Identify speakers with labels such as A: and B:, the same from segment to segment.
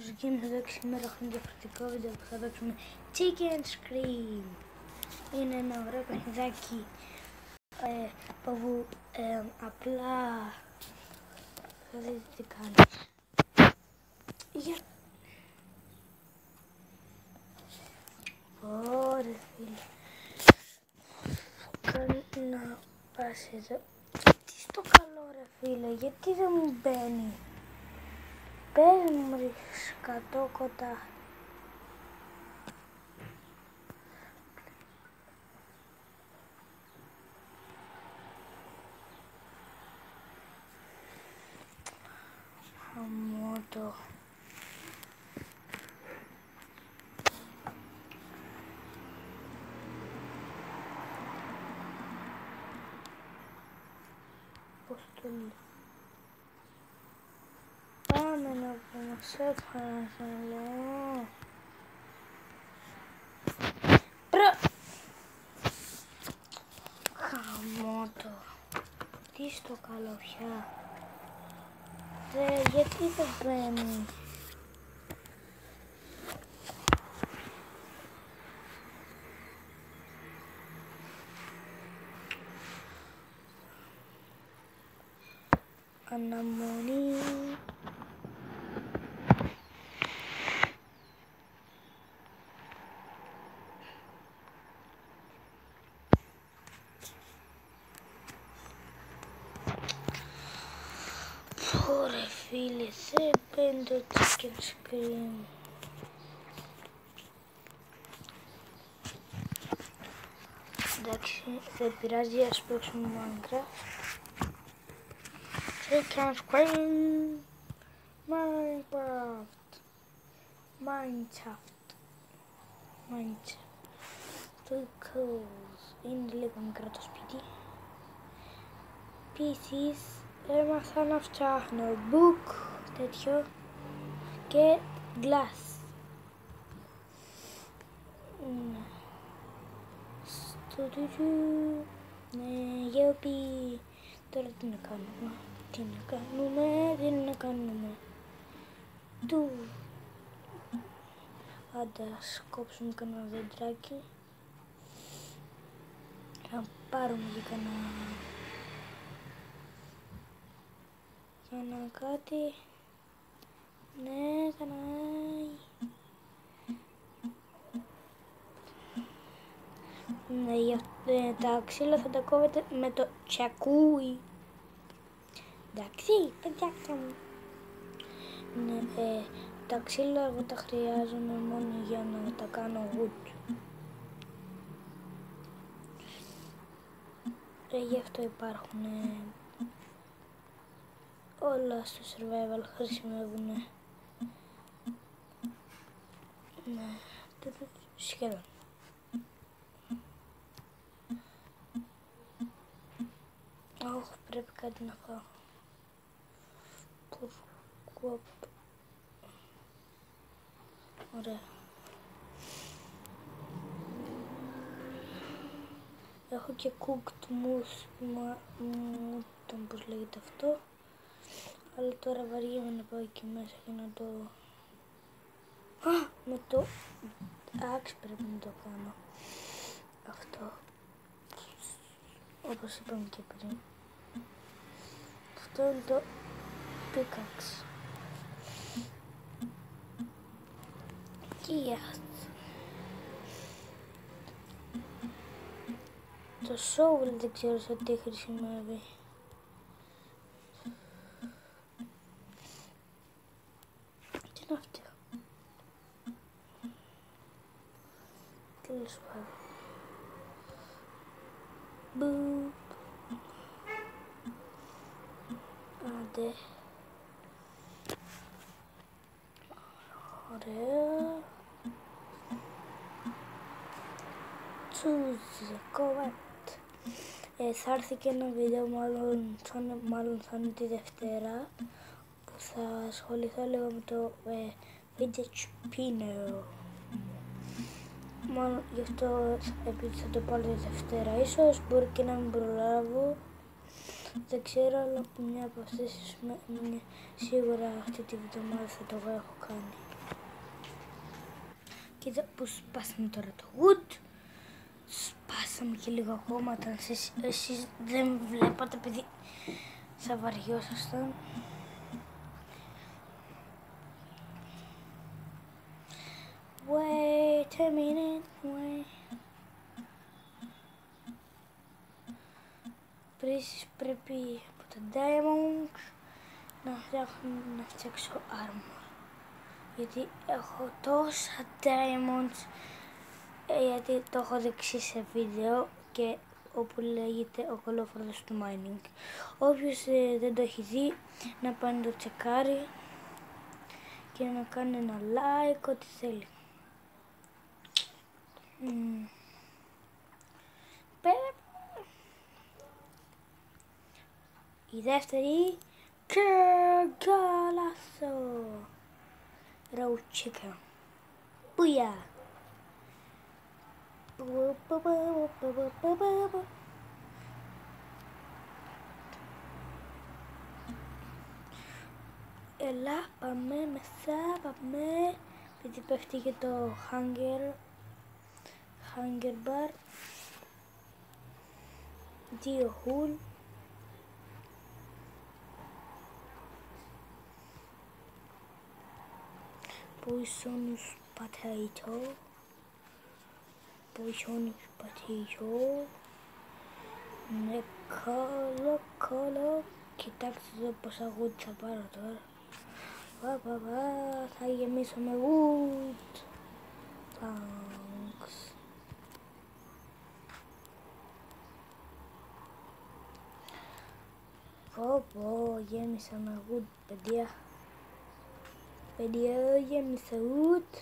A: στους games εδώ και σήμερα έχω ένα διαφορετικό βίντεο που θα παίξουμε Chicken Scream. Είναι ένα ωραίο παιχνιδάκι που απλά θα δείτε τι κάνει. Ωραία φίλε, κάνει να πας εδώ. Τι στο καλό ρε φίλε, γιατί δεν μου μπαίνει? Πες μου ρε σκατόκοτα. Χαμότο. Πώς το λέει? Πάμε να πούμε, σε παρακαλώ. Χαμότο. Τι στο καλό πια? Γιατί δεν μπαίνει? Αναμονή. Ωραία φίλε, δεν μπαίνει το Chicken Scream. Εντάξει, δεν πειράζει, ας παίξουμε Minecraft. Chicken Scream. Minecraft. Είναι λίγο μικρό το σπίτι. Επίσης έμαθα να φτιάχνω book τέτοιο και glass. Στο τούτου. Ναι, γιοπι. Τώρα τι να κάνουμε? Τι να κάνουμε? Άντε ας κόψουμε κανένα δέντρακι. Να πάρουμε και κανένα κάτι. Ναι, ναι, τα ξύλα θα τα κόβετε με το τσακούι. Εντάξει, παιδάκια μου. Ναι, τα ξύλα εγώ τα χρειάζομαι μόνο για να τα κάνω wood. Γι' αυτό υπάρχουν όλα στο survival χρησιμεύουν. Ναι, σχεδόν. Όχι, πρέπει κάτι να φάω. Ωραία. Έχω και cooked mutton, πώς λέγεται αυτό. Αλλά τώρα βαριέμαι να πάω εκεί μέσα και να το... με το axe πρέπει να το κάνω. Αυτό. Όπως είπαμε και πριν. Αυτό είναι το pickaxe. Και το shovel δεν ξέρω σε τι χρησιμεύει. Τι είναι αυτό? Τέλος πάντων. Μπουπ. Άντε. Ωραία. Choose correct. Θα έρθει και ένα βίντεο, μάλλον θα είναι τη Δευτέρα, που θα ασχοληθώ λίγο με το fidget spinner. Μάλλον γι' αυτό επειδή θα το πάρω τη Δευτέρα, ίσως μπορεί και να μην προλάβω, Δεν ξέρω, αλλά μια από αυτές σίγουρα αυτή τη βδομάδα θα το έχω κάνει. Κοίτα που σπάσαμε τώρα το wood. Σπάσαμε και λίγο ακόμα, όταν εσείς δεν βλέπατε επειδή θα βαριόσασταν. Wait a minute, wait. Επίσης πρέπει από τα diamonds να φτιάξω armor. Γιατί έχω τόσα diamonds, γιατί το έχω δείξει σε βίντεο και όπου λέγεται ο κολόφαρδος του mining. Όποιος δεν το έχει δει, να πάει να το τσεκάρει και να κάνει ένα like, ό,τι θέλει. Η δεύτερη και γκάλαθο ροουτσίκα. Πούια. Έλα, πάμε μέσα, πάμε. Γιατί πέφτει και το hunger bar. 2 χουλ. Poisonous potato. Ναι, καλό. Κοιτάξτε εδώ πόσα wood θα πάρω τώρα. Θα γεμίσω με wood. Thanks. Γέμισα με wood, παιδιά. Γέμισα wood.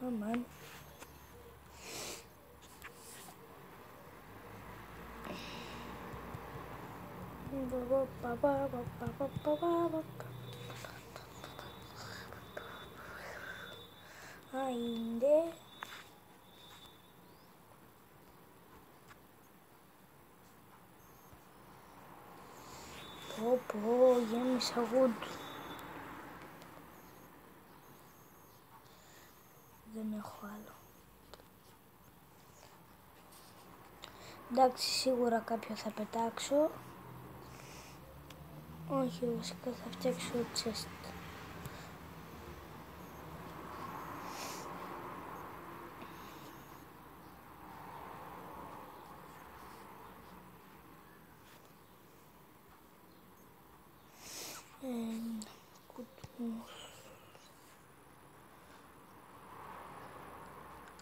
A: Αμάν. Άιντε. Γέμισα wood. Δεν έχω άλλο. Εντάξει, σίγουρα κάποιο θα πετάξω. Όχι, βασικά θα φτιάξω chest.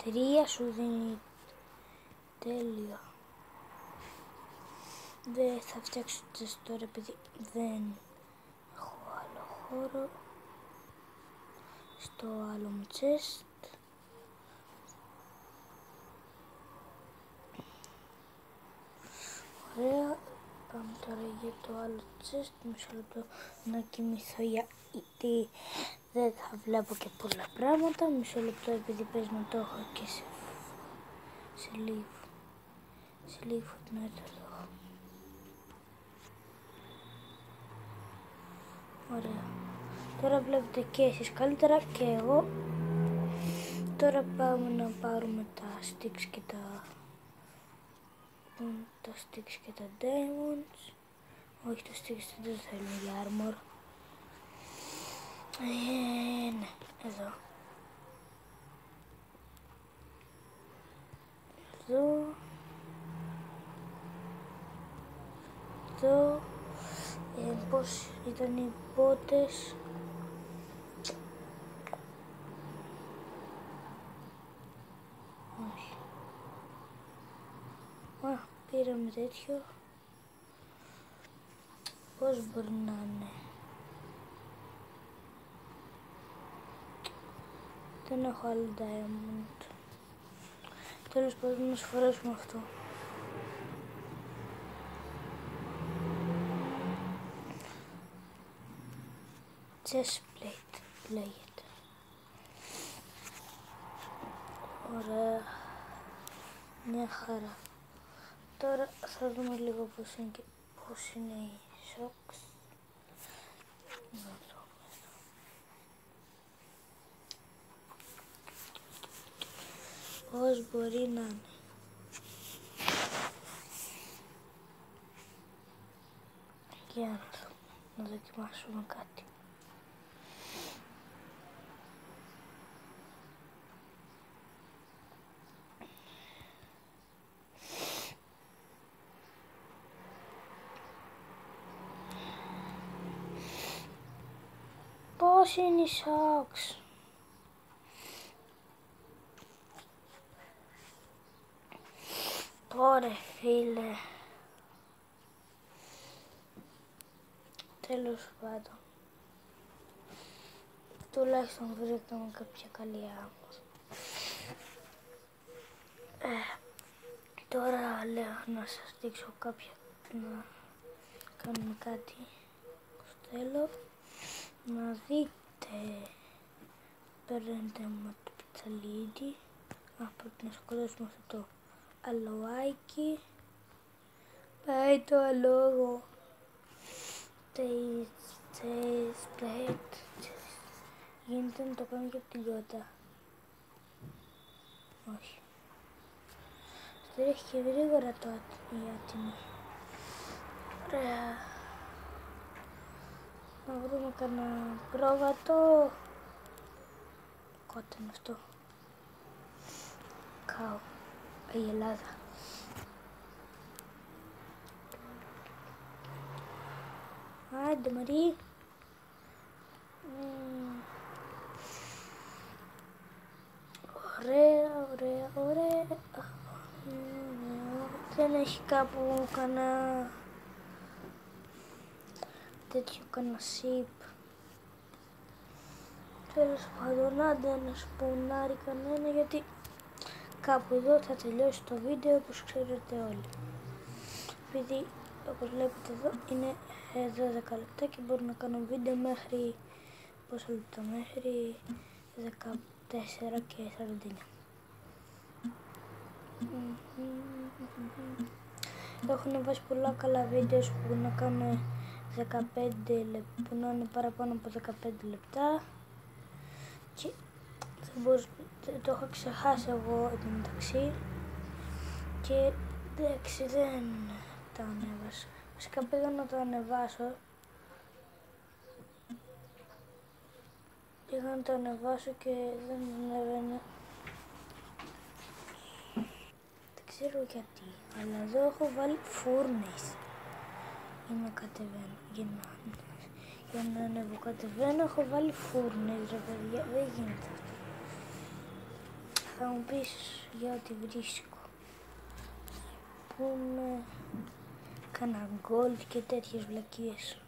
A: Τρία σου δίνει. Τέλεια. Δεν θα φτιάξω chest τώρα επειδή δεν έχω άλλο χώρο. Στο άλλο μου chest. Ωραία. Πάμε τώρα για το άλλο chest. Μισό λεπτό να κοιμηθώ γιατί δεν θα βλέπω και πολλά πράγματα. Μισό λεπτό επειδή πες να το έχω και σε λίγο. Σε λίγο να το έχω. Ωραία. Τώρα βλέπετε και εσείς καλύτερα και εγώ. Τώρα πάμε να πάρουμε τα sticks και τα diamonds. Όχι, τα sticks δεν θέλουν για armor. Ναι, εδώ. Εδώ. Πώς ήταν οι πότες. Όχι. Πήραμε τέτοιο. Πώς μπορεί να είναι. Δεν έχω άλλο diamond. Τέλος πάντων να σου φορέσουμε αυτό. Chest plate λέγεται. Ωραία. Μια χαρά. τώρα θα δούμε λίγο πώς είναι οι socks. Πώς μπορεί να είναι. Για να δούμε, να δοκιμάσουμε κάτι. Πώς είναι οι socks. Ωραία φίλε. Τέλος πάντων. Τουλάχιστον βρήκαμε κάποια καλή άμμο. Τώρα λέω να σας δείξω κάποια, να κάνουμε κάτι που θέλω. Να δείτε, παίρνετε με το πιτσαλίδι. Πρέπει να σκοτώσουμε αυτό το αλοάκι. Πάει το αλόγο. Γίνεται να το κάνω και από τη λιώτα. Όχι. Στρέχει και γρήγορα το άτιμο. Ωραία. Να βρούμε κανένα πρόβατο. Κότε είναι αυτό. Κάου. Η Ελλάδα. Άντε Μαρή. Ωραία, ωραία, ωραία. Δεν έχει κάπου κανένα τέτοιο, κανένα σιπ. Τέλος πάντων, άντε να σπονάρει κανένα, γιατί κάπου εδώ θα τελειώσει το βίντεο, όπως ξέρετε όλοι. Επειδή όπως βλέπετε εδώ είναι 12 λεπτά και μπορώ να κάνω βίντεο μέχρι πόσα λεπτά, μέχρι 14 και 49. Έχουν βάσει πολλά καλά βίντεο που να κάνουν 15 λεπτά, που να είναι παραπάνω από 15 λεπτά και το έχω ξεχάσει εγώ εντωμεταξύ και εντάξει δεν το ανέβασα. Φυσικά πήγα να το ανεβάσω. Πήγα να το ανεβάσω και δεν ανέβαινε. Δεν ξέρω γιατί, αλλά εδώ έχω βάλει φούρνες για να κατεβαίνω, για να ανεβοκατεβαίνω έχω βάλει φούρνες ρε παιδιά, δεν γίνεται αυτό. Θα μου πεις για ό,τι βρίσκω. Πούμε κάνα gold και τέτοιες βλακίες.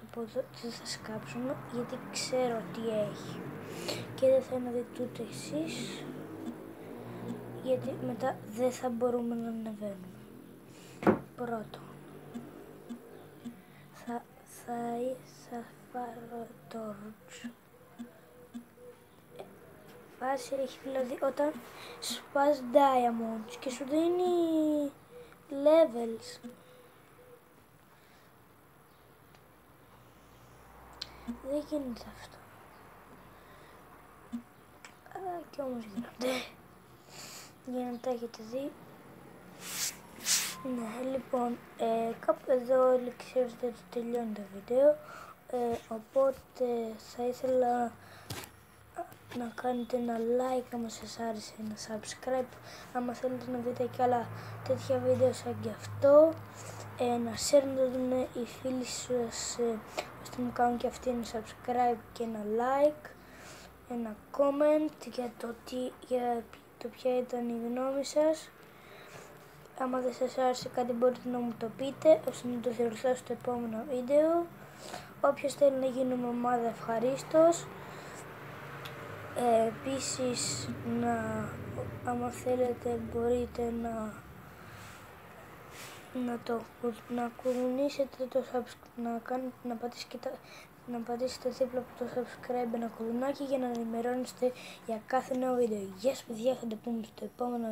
A: Από εδώ δεν θα σκάψουμε γιατί ξέρω τι έχει. Και δεν θα να δείτε ούτε εσείς, γιατί μετά δεν θα μπορούμε να ανεβαίνουμε. Πρώτο, θα πάρω torch. Βάση έχει δηλαδή όταν σπάς diamonds και σου δίνει levels. Δεν γίνεται αυτό. Κι όμως γίνονται. Για να τα έχετε δει. Ναι, λοιπόν, κάπου εδώ ξέρετε ότι τελειώνει το βίντεο. Οπότε θα ήθελα να κάνετε ένα like άμα σας άρεσε, ένα subscribe άμα θέλετε να δείτε και άλλα τέτοια βίντεο σαν και αυτό, να share να το δουν οι φίλοι σας ώστε να κάνουν και αυτοί ένα subscribe και ένα like, ένα comment για το ποια ήταν η γνώμη σας. Άμα δεν σας άρεσε κάτι μπορείτε να μου το πείτε ώστε να το διορθώσω στο επόμενο βίντεο. Όποιος θέλει να γίνουμε ομάδα ευχαρίστως. Επίσης, άμα θέλετε μπορείτε να κουνήσετε το να πατήσετε δίπλα από το subscribe ένα κουδουνάκι για να ενημερώνεστε για κάθε νέο βίντεο. Γεια σας παιδιά, θα τα πούμε στο επόμενο